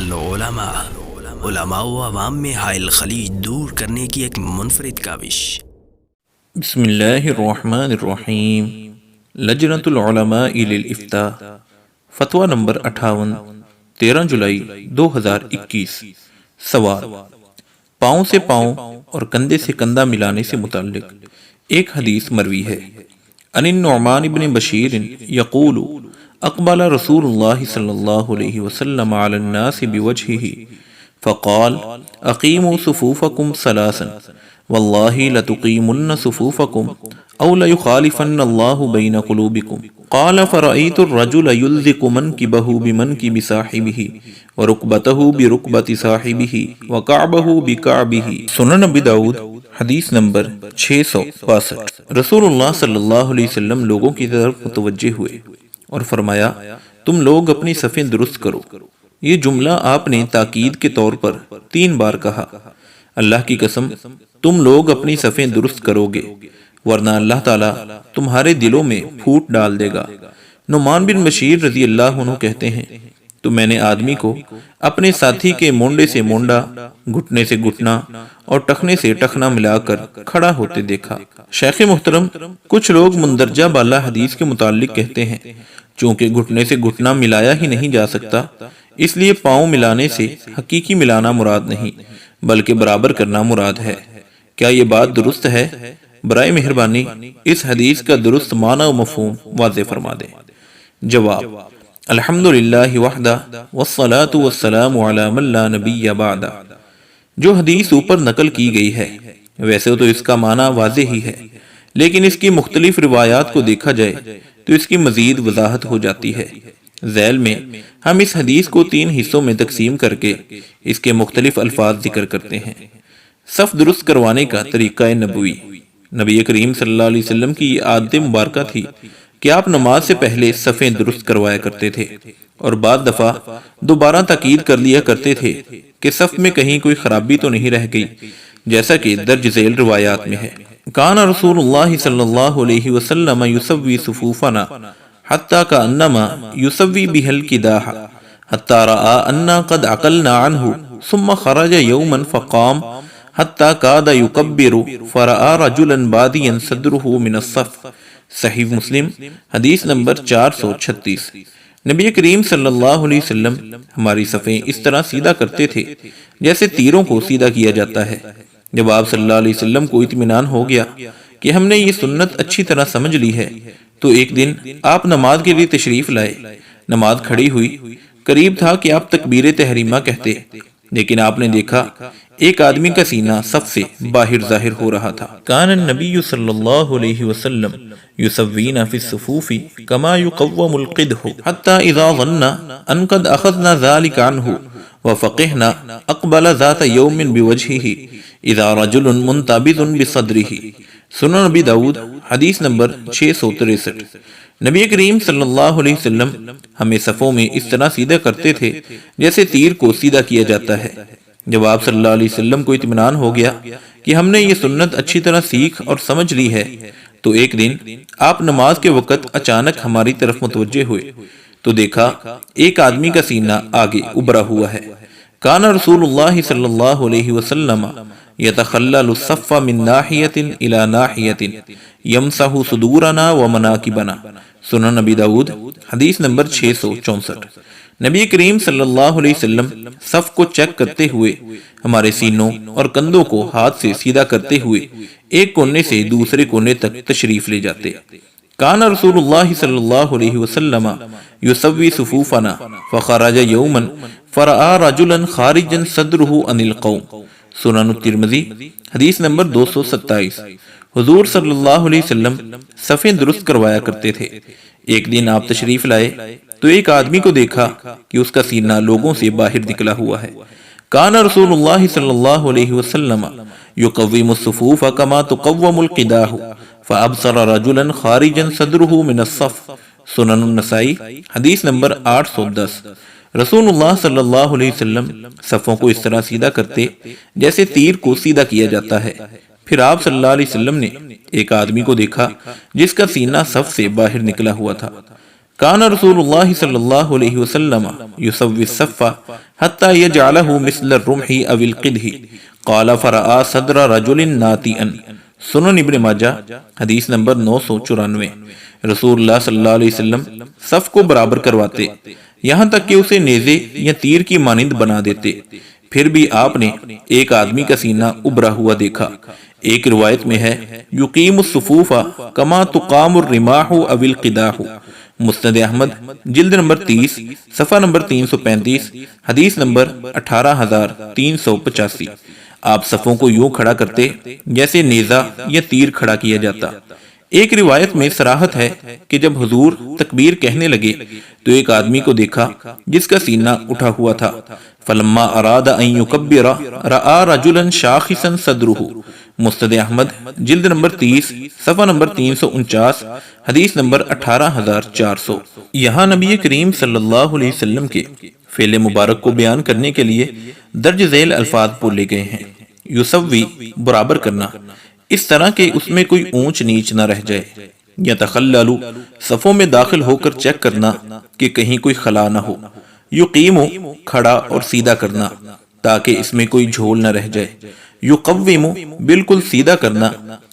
العلماء علماء و عوام میں حائل خلیج دور کرنے کی ایک منفرد کاوش۔ بسم اللہ الرحمن الرحیم۔ لجنۃ العلماء للافتاء، فتویٰ نمبر 58، 13 جولائی 2021۔ سوال: پاؤں سے پاؤں اور کندھے سے کندھا ملانے سے متعلق ایک حدیث مروی ہے۔ عن النعمان بن بشیر یقول اقبل رسول اللہ صلی اللہ علیہ وسلم علی الناس بوجہہ فقال اقیموا صفوفکم ثلاثا واللہ لتقیمن صفوفکم او لیخالفن اللہ بین قلوبکم قال فرأیت الرجل یلزق منکبہ بمنکب صاحبہ ورکبتہ برکبت صاحبہ وکعبہ بکعبہ۔ سنن ابی داؤد حدیث نمبر 662۔ رسول اللہ صلی اللہ علیہ وسلم لوگوں کی طرف متوجہ ہوئے اور فرمایا تم لوگ اپنی صفیں درست کرو۔ یہ جملہ آپ نے تاکید کے طور پر 3 بار کہا۔ اللہ کی قسم تم لوگ اپنی صفیں درست کرو گے ورنہ اللہ تعالیٰ تمہارے دلوں میں پھوٹ ڈال دے گا۔ نعمان بن بشیر رضی اللہ عنہ کہتے ہیں تو میں نے آدمی کو اپنے ساتھی کے مونڈے سے مونڈا، گھٹنے سے گھٹنا اور ٹخنے سے ٹخنا ملا کر کھڑا ہوتے دیکھا۔ شیخ محترم، کچھ لوگ مندرجہ بالا حدیث کے متعلق کہتے ہیں چونکہ گھٹنے سے گھٹنا ملایا ہی نہیں جا سکتا اس لیے پاؤں ملانے سے حقیقی ملانا مراد نہیں بلکہ برابر کرنا مراد ہے۔ کیا یہ بات درست ہے؟ برائے مہربانی اس حدیث کا درست معنی و مفہوم واضح فرما دیں۔ جواب: الحمدللہ وحدہ والصلاة والسلام علی من لا نبی بعدہ۔ جو حدیث اوپر نقل کی گئی ہے ویسے تو اس کا معنی واضح ہی ہے، لیکن اس کی مختلف روایات کو دیکھا جائے تو اس کی مزید وضاحت ہو جاتی ہے۔ ذیل میں ہم اس حدیث کو 3 حصوں میں تقسیم کر کے اس کے مختلف الفاظ ذکر کرتے ہیں۔ صف درست کروانے کا طریقہ نبوی۔ نبی کریم صلی اللہ علیہ وسلم کی یہ عادت مبارکہ تھی کہ آپ نماز سے پہلے صفیں درست کروایا کرتے تھے اور بعض دفعہ دوبارہ تاکید کر لیا کرتے تھے کہ صف میں کہیں کوئی خرابی تو نہیں رہ گئی، جیسا کہ درج ذیل روایات میں ہے۔ کان رسول اللہ صلی اللہ علیہ وسلم یسوی صفوفنا حتی کانما یسوی بها القداح حتی رآ انا قد عقلنا عنہ ثم خرج یوما فقام حتی کاد یکبر فرآ رجلا بادیا صدرہ من الصف۔ صحیح مسلم حدیث نمبر 436۔ نبی کریم صلی اللہ علیہ وسلم ہماری صفیں اس طرح سیدھا کرتے تھے جیسے تیروں کو سیدھا کیا جاتا ہے۔ جب آپ صلی اللہ علیہ وسلم کو اطمینان ہو گیا کہ ہم نے یہ سنت اچھی طرح سمجھ لی ہے تو ایک دن آپ نماز کے لیے تشریف لائے۔ نماز کھڑی ہوئی، قریب تھا کہ آپ تکبیر تحریمہ کہتے، لیکن آپ نے دیکھا ایک آدمی کا سینہ صف سے باہر ظاہر ہو رہا تھا۔ کان النبی صلی اللہ علیہ وسلم یسوینا فی الصفوف کما یقوم القدح حتی اذا ظن ان قد اخذنا ذلك عنہ وفقہنا اقبل ذات یوم بوجہہ اذا رجل منتبذ بصدرہ۔ سنن ابی داؤد حدیث نمبر 663۔ نبی کریم صلی اللہ علیہ وسلم ہمیں صفوں میں اس طرح سیدھا کرتے تھے جیسے تیر کو سیدھا کیا جاتا ہے۔ جب آپ صلی اللہ علیہ وسلم کو اطمینان ہو گیا کہ ہم نے یہ سنت اچھی طرح سیکھ اور سمجھ لی ہے تو ایک دن آپ نماز کے وقت اچانک ہماری طرف متوجہ ہوئے تو دیکھا ایک آدمی کا سینہ آگے ابھرا ہوا ہے۔ کان رسول اللہ صلی اللہ علیہ وسلم یتخلل الصف من ناحیۃ الی ناحیۃ یمسح صدورنا ومناکبنا۔ سنن ابی داؤد حدیث نمبر 664۔ نبی کریم صلی اللہ علیہ وسلم صف کو چیک کرتے ہوئے ہمارے سینوں اور کندھوں کو ہاتھ سے سیدھا کرتے ہوئے ایک کونے سے دوسرے کونے تک تشریف لے جاتے۔ کان رسول اللہ صلی اللہ علیہ وسلم یسوی صفوفنا فخرج یوما فرآ رجلا خارجا صدرہ عن القوم۔ سنن الترمذی حدیث نمبر 227۔ حضور صلی اللہ علیہ وسلم صفیں درست کروایا کرتے تھے۔ ایک دن آپ تشریف لائے تو ایک آدمی کو دیکھا کہ اس کا سینہ لوگوں سے باہر نکلا ہوا ہے۔ کان رسول اللہ صلی اللہ علیہ وسلم یقوم الصفوف کما تقوم القداح فابصر رجلا خارجا صدرہ من الصف۔ سنن النسائی حدیث نمبر 810۔ رسول اللہ صلی اللہ علیہ وسلم صفوں کو اس طرح سیدھا کرتے جیسے تیر کو سیدھا کیا جاتا ہے۔ پھر آپ صلی اللہ علیہ وسلم نے ایک آدمی کو دیکھا جس کا سینہ صف سے باہر نکلا ہوا تھا۔ کان رسول اللہ صلی اللہ علیہ وسلم یسوی الصف حتی یجعلہ مثل الرمح او القدح قال فرآ صدر رجل ناتئا۔ سنن ابن ماجہ حدیث نمبر 994۔ رسول اللہ صلی اللہ علیہ وسلم صف کو برابر کرواتے یہاں تک کہ اسے نیزے یا تیر کی مانند بنا دیتے، پھر بھی آپ نے ایک آدمی کا سینہ ابھرا ہوا دیکھا۔ ایک روایت میں ہے یقیم الصفوف کما تقام الرماح او القداح۔ مسند احمد جلد نمبر 30 صفحہ نمبر 335 حدیث نمبر 18385۔ آپ صفوں کو یوں کھڑا کرتے جیسے نیزہ یا تیر کھڑا کیا جاتا۔ ایک روایت میں صراحت ہے کہ جب حضور تکبیر کہنے لگے تو ایک آدمی کو دیکھا جس کا سینہ اٹھا ہوا تھا۔ فلما اراد ان یکبر رآ رجلا شاخصا صدرہ۔ مسند احمد جلد نمبر 30 صفحہ نمبر 349 حدیث نمبر 18400۔ یہاں نبی کریم صلی اللہ علیہ وسلم کے فعل مبارک کو بیان کرنے کے لیے درج ذیل الفاظ بولے گئے ہیں۔ یسوی برابر کرنا، اس طرح کہ اس میں کوئی اونچ نیچ نہ رہ جائے۔ یتخلل صفوں میں داخل ہو کر چیک کرنا کہ کہیں کوئی خلا نہ ہو۔ یقیم کھڑا اور سیدھا کرنا تاکہ اس میں کوئی جھول نہ رہ جائے۔ یقوم بالکل سیدھا کرنا،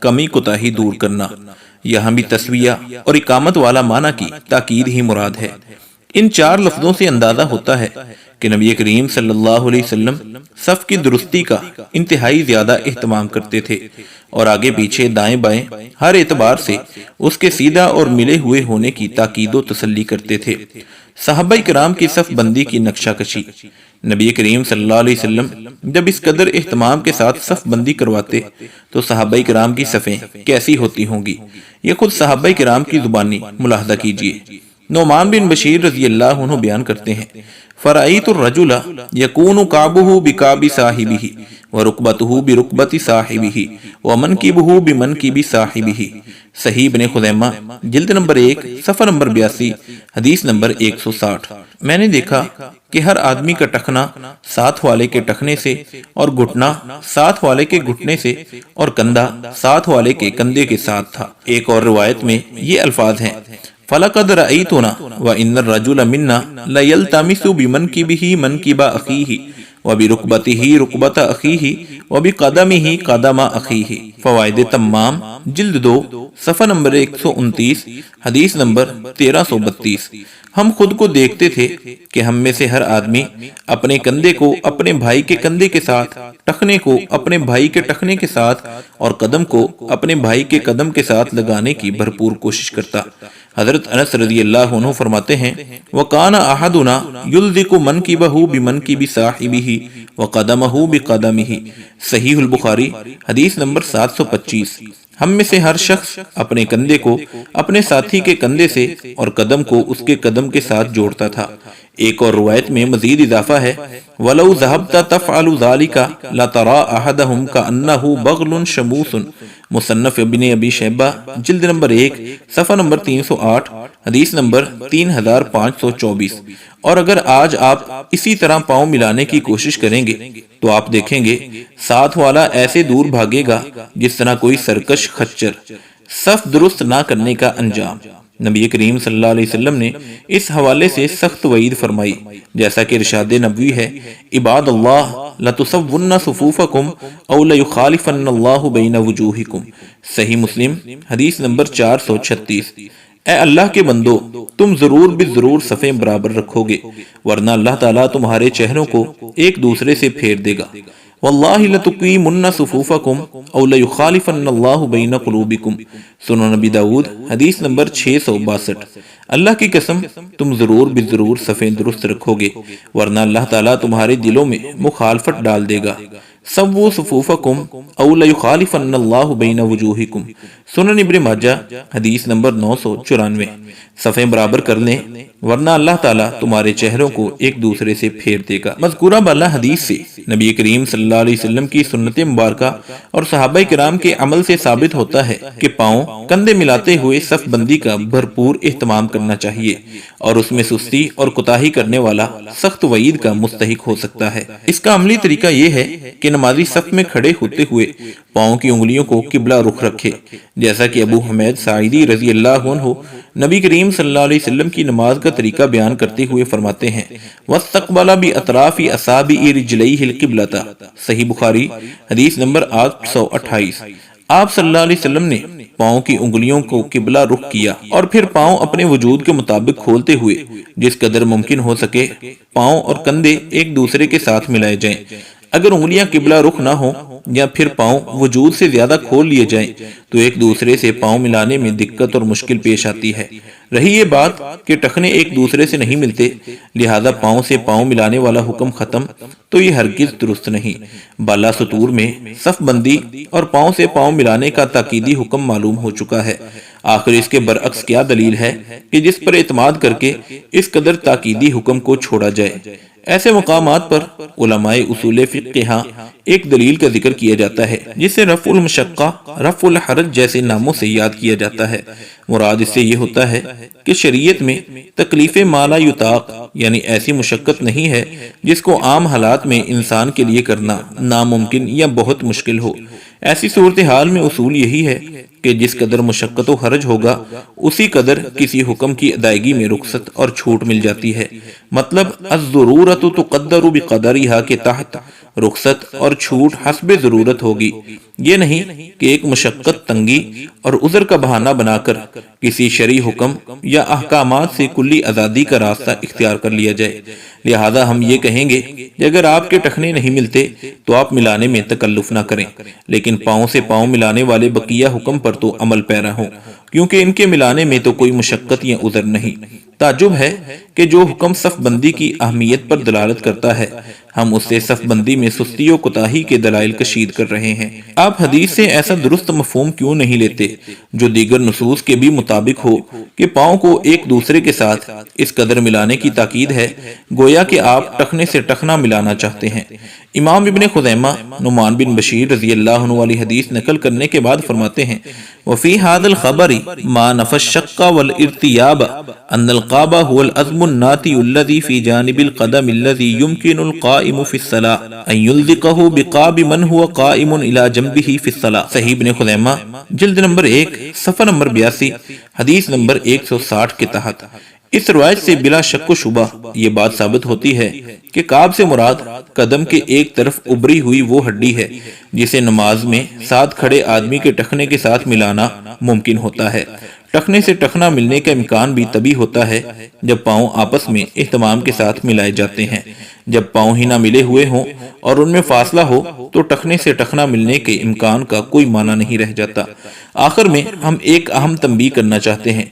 کمی کوتاہی دور کرنا۔ یہاں بھی تسویہ اور اقامت والا معنی کی تاکید ہی مراد ہے۔ ان چار لفظوں سے اندازہ ہوتا ہے کہ نبی کریم صلی اللہ علیہ وسلم صف کی درستی کا انتہائی زیادہ اہتمام کرتے تھے اور آگے پیچھے دائیں بائیں ہر اعتبار سے اس کے سیدھا اور ملے ہوئے ہونے کی تاکید و تسلی کرتے تھے۔ صحابہ کرام کی صف بندی کی نقشہ کشی۔ نبی کریم صلی اللہ علیہ وسلم جب اس قدر اہتمام کے ساتھ صف بندی کرواتے تو صحابہ کرام کی صفیں کیسی ہوتی ہوں گی، یہ خود صحابہ کرام کی زبانی ملاحظہ کیجئے۔ نعمان بن بشیر رضی اللہ عنہ بیان کرتے ہیں فرأیت الرجل یکون کعبہ بکعب صاحبہ ورکبتہ برکبت صاحبہ ومنکبہ بمنکب صاحبہ۔ صحیح ابن خزیمہ جلد نمبر 1 صفحہ نمبر 82 حدیث نمبر 160۔ میں نے دیکھا کہ ہر آدمی کا ٹخنا ساتھ والے کے ٹخنے سے اور گھٹنا ساتھ والے کے گھٹنے سے اور کندھا ساتھ والے کے کندھے کے ساتھ تھا۔ ایک اور روایت میں یہ الفاظ ہیں فَلَقَدْ رَأَيْتُنَا وَإِنَّ الرَّجُلَ مِنَّا لَيَلْتَمِسُ بِمَنْكِبِهِ مَنْكِبَ أَخِيهِ وَبِرُكْبَتِهِ رُكْبَتَ أَخِيهِ وَبِقَدَمِهِ قَدَمَ أَخِيهِ۔ فوائد تمام جلد 2 صفحہ نمبر 129 حدیث نمبر 1332۔ ہم خود کو دیکھتے تھے کہ ہم میں سے ہر آدمی اپنے کندھے کو اپنے بھائی کے کندھے کے ساتھ، ٹخنے کو اپنے بھائی کے ٹخنے کے ساتھ اور قدم کو اپنے بھائی کے قدم کے ساتھ لگانے کی بھرپور کوشش کرتا۔ حضرت انس رضی اللہ عنہ فرماتے ہیں وَقَانَ أَحَدُنَا يُلْذِقُ مَنْكِبَهُ بِمَنْكِبِ صَاحِبِهِ وَقَدَمَهُ بِقَدَمِهِ۔ صحیح البخاری حدیث نمبر 725۔ ہم میں سے ہر شخص اپنے کندھے کو اپنے ساتھی کے کندھے سے اور قدم کو اس کے قدم کے ساتھ جوڑتا تھا۔ ایک اور روایت میں مزید اضافہ ہے وَلَوْ ذَهَبْتَ تَفْعَلُ ذَلِكَ لَتَرَى أَحَدَهُمْ كَأَنَّهُ بَغْلٌ شَمُوسٌ۔ مصنف ابن ابی شیبہ جلد نمبر 1 صفحہ نمبر 308 حدیث نمبر 3524۔ اور اگر آج آپ اسی طرح پاؤں ملانے کی کوشش کریں گے تو آپ دیکھیں گے ساتھ والا ایسے دور بھاگے گا جس طرح کوئی سرکش خچر۔ صف درست نہ کرنے کا انجام۔ نبی کریم صلی اللہ علیہ وسلم نے اس حوالے سے سخت وعید فرمائی، جیسا کہ ارشاد نبوی ہے عباد اللہ لَتُسَوُّنَّ صُفُوفَكُمْ أَوْ لَيُخَالِفَنَّ اللَّهُ بَيْنَ وُجُوهِكُمْ۔ صحیح مسلم حدیث نمبر 436۔ اے اللہ کے بندو، تم ضرور بالضرور صفیں برابر رکھو گے ورنہ اللہ تعالیٰ تمہارے چہروں کو ایک دوسرے سے پھیر دے گا۔ واللہ لتقیمن صفوفکم او لیخالفن اللہ بین قلوبکم۔ سنن نبی داؤد حدیث نمبر 662۔ اللہ کی قسم تم ضرور بالضرور صفیں درست رکھو گے ورنہ اللہ تعالیٰ تمہارے دلوں میں مخالفت ڈال دے گا۔ سووا صفوفکم او لیخالفن اللہ بین وجوہکم۔ سنن ابن ماجہ حدیث نمبر 994۔ صفیں برابر کر لیں ورنہ اللہ تعالیٰ تمہارے چہروں کو ایک دوسرے سے پھیر دے گا۔ مذکورہ بالا حدیث سے نبی کریم صلی اللہ علیہ وسلم کی سنت مبارکہ اور صحابہ کرام کے عمل سے ثابت ہوتا ہے کہ پاؤں کندھے ملاتے ہوئے صف بندی کا بھرپور اہتمام کرنا چاہیے اور اس میں سستی اور کوتاہی کرنے والا سخت وعید کا مستحق ہو سکتا ہے۔ اس کا عملی طریقہ یہ ہے کہ نمازی صف میں کھڑے ہوتے ہوئے پاؤں کی انگلیوں کو قبلہ رخ رکھے، جیسا کہ ابو حمید ساعدی رضی اللہ عنہ نبی کریم صلی اللہ علیہ وسلم کی نماز کا طریقہ بیان کرتے ہوئے فرماتے ہیں وَاسْتَقْبَلَ بِأَطْرَافِ أَصَابِعِ رِجْلَيْهِ الْقِبْلَةَ، صحیح بخاری حدیث نمبر 828۔ آپ صلی اللہ علیہ وسلم نے پاؤں کی انگلیوں کو قبلہ رخ کیا اور پھر پاؤں اپنے وجود کے مطابق کھولتے ہوئے جس قدر ممکن ہو سکے پاؤں اور کندھے ایک دوسرے کے ساتھ ملائے جائیں۔ اگر انگلیاں قبلہ رخ نہ ہوں یا پھر پاؤں وجود سے زیادہ کھول لیے جائیں تو ایک دوسرے سے پاؤں ملانے میں دقت اور مشکل پیش آتی ہے۔ رہی یہ بات کہ ٹخنے ایک دوسرے سے نہیں ملتے لہذا پاؤں سے پاؤں ملانے والا حکم ختم، تو یہ ہرگز درست نہیں۔ بالا سطور میں صف بندی اور پاؤں سے پاؤں ملانے کا تاکیدی حکم معلوم ہو چکا ہے۔ آخر اس کے برعکس کیا دلیل ہے کہ جس پر اعتماد کر کے اس قدر تاکیدی حکم کو چھوڑا جائے؟ ایسے مقامات پر علماء اصول فقہ ہاں ایک دلیل کا ذکر کیا جاتا ہے جسے رفع المشقہ، رفع الحرج جیسے ناموں سے یاد کیا جاتا ہے۔ مراد اس سے یہ ہوتا ہے کہ شریعت میں تکلیف ما لا یطاق یعنی ایسی مشقت نہیں ہے جس کو عام حالات میں انسان کے لیے کرنا ناممکن یا بہت مشکل ہو۔ ایسی صورتحال میں اصول یہی ہے کہ جس قدر مشقت و حرج ہوگا اسی قدر کسی حکم کی ادائیگی میں رخصت اور چھوٹ مل جاتی ہے۔ مطلب الضرورت تقدر بقدرها کے تحت رخصت اور چھوٹ حسب ضرورت ہوگی۔ یہ نہیں کہ ایک مشقت تنگی اور عذر کا بہانہ بنا کر کسی شرعی حکم یا احکامات سے کلی آزادی کا راستہ اختیار کر لیا جائے۔ لہذا ہم یہ کہیں گے کہ اگر آپ کے ٹخنے نہیں ملتے تو آپ ملانے میں تکلف نہ کریں، لیکن پاؤں سے پاؤں ملانے والے بقیہ حکم پر تو عمل پیرا ہوں، کیونکہ ان کے ملانے میں تو کوئی مشقت یا عذر نہیں۔ تعجب ہے کہ جو حکم صف بندی کی اہمیت پر دلالت کرتا ہے ہم اس سے صف بندی میں سستی و کوتاہی کے دلائل کشید کر رہے ہیں۔ آپ حدیث سے ایسا درست مفہوم کیوں نہیں لیتے جو دیگر نصوص کے بھی مطابق ہو کہ پاؤں کو ایک دوسرے کے ساتھ اس قدر ملانے کی تاکید ہے گویا کہ آپ ٹخنے سے ٹخنا ملانا چاہتے ہیں۔ امام ابن خزیمہ نعمان بن بشیر رضی اللہ عنہ والی حدیث نقل کرنے کے بعد فرماتے ہیں وفی هذا الخبر ما نفى الشق والارتياب ان القاب هو العظم الناتي الذي في جانب القدم الذي يمكن القائم في الصلاة ان يلزقه بقاب من هو قائم الى جنبه في الصلاة۔ صحیح ابن خزیمہ جلد نمبر 1 صفحہ نمبر 82 حدیث نمبر 160 کے تحت۔ اس روایت سے بلا شک و شبہ یہ بات ثابت ہوتی ہے کہ کعب سے مراد قدم کے ایک طرف ابری ہوئی وہ ہڈی ہے جسے نماز میں ساتھ کھڑے آدمی کے ٹخنے کے ساتھ ملانا ممکن ہوتا ہے۔ ٹخنے سے ٹخنا ملنے کا امکان بھی تبھی ہوتا ہے جب پاؤں آپس میں اہتمام کے ساتھ ملائے جاتے ہیں۔ جب پاؤں ہی نہ ملے ہوئے ہوں اور ان میں فاصلہ ہو تو ٹخنے سے ٹخنا ملنے کے امکان کا کوئی معنی نہیں رہ جاتا۔ آخر میں ہم ایک اہم تنبیہ کرنا چاہتے ہیں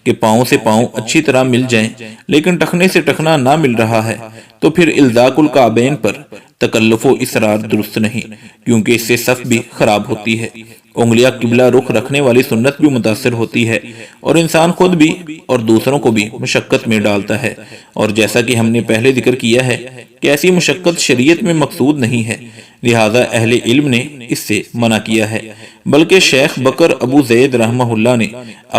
کہ پاؤں سے پاؤں اچھی طرح مل جائیں لیکن ٹخنے سے ٹخنا نہ مل رہا ہے تو پھر الزاق الکعبین پر تکلف و اصرار درست نہیں، کیونکہ اس سے صف بھی خراب ہوتی ہے۔ انگلیاں قبلہ رخ رکھنے والی سنت بھی متاثر ہوتی ہے اور انسان خود بھی اور دوسروں کو بھی مشقت میں ڈالتا ہے، اور جیسا کہ ہم نے پہلے ذکر کیا ہے کہ ایسی مشقت شریعت میں مقصود نہیں ہے، لہذا اہل علم نے اس سے منع کیا ہے۔ بلکہ شیخ بکر ابو زید رحمہ اللہ نے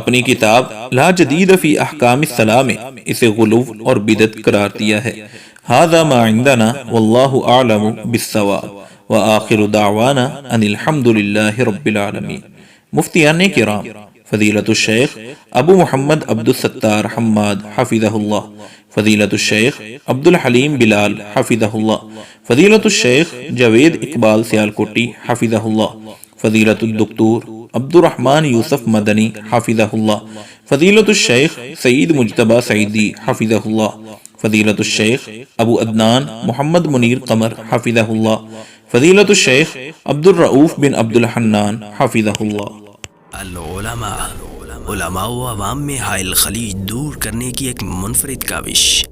اپنی کتاب لا جدید فی احکام الصلاۃ میں اسے غلو اور بدعت قرار دیا ہے۔ ھذا ما عندنا واللہ اعلم بالصواب وآخر دعوانا ان الحمد للہ رب العالمین۔ مفتیان کرام فضیلت الشیخ ابو محمد عبد الستار حماد حفظہ اللہ، فضیلت الشیخ عبد الحلیم بلال حفظہ اللہ، فضیلت الشیخ جاوید اقبال سیالکوٹی حفظہ اللہ، فضیلت الدکتور عبد الرحمن یوسف مدنی حفظہ اللہ، فضیلت الشیخ سعید مجتبی سعیدی حفظہ اللہ، فضیلت الشیخ ابو عدنان محمد منیر قمر حفظہ اللہ، فضیلت الشیخ عبد الرؤوف بن عبد الحنان حفظہ اللہ۔ العلماء، علماء و عوام میں حائل خلیج دور کرنے کی ایک منفرد کاوش۔